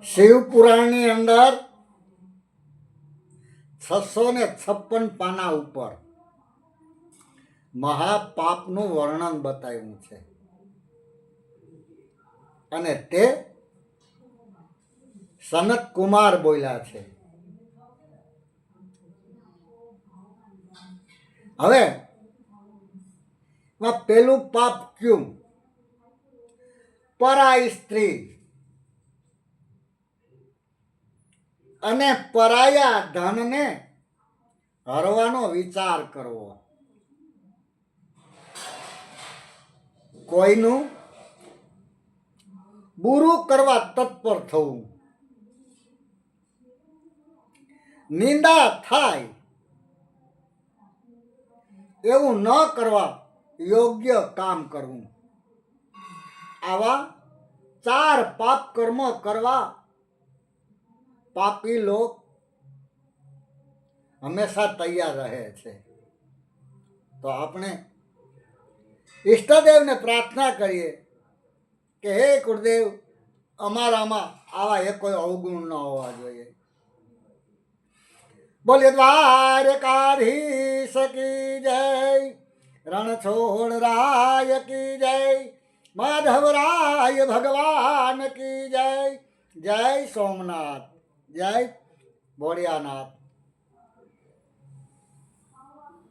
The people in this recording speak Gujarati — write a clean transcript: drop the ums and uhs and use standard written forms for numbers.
શિવ પુરાણની અંદર 656 પાના ઉપર મહાપાપનું વર્ણન બતાવ્યું છે અને તે સનત કુમાર બોલ્યા છે. હવે પેલું પાપ ક્યું? પરાઈ સ્ત્રી અને પરાયા ધનને હરવાનો વિચાર કરવો, કોઈનું બુરું કરવા તત્પર થવું, નિંદા થાય એવું ન કરવા યોગ્ય કામ કરવું, આવા 4 પાપ કર્મ કરવા પાપી લોક હંમેશા તૈયાર રહે છે. તો આપણે ઈષ્ટદેવને પ્રાર્થના કરીએ કે હે ગુરુદેવ, અમારામાં આવા એ કોઈ અવગુણ ન હોવા જોઈએ. બોલે દ્વારકાધીશ કી જય, રણછોડ રાય કી જય, માધવરાય ભગવાન કી જય. જય સોમનાથ, જય ભોળિયાનાથ.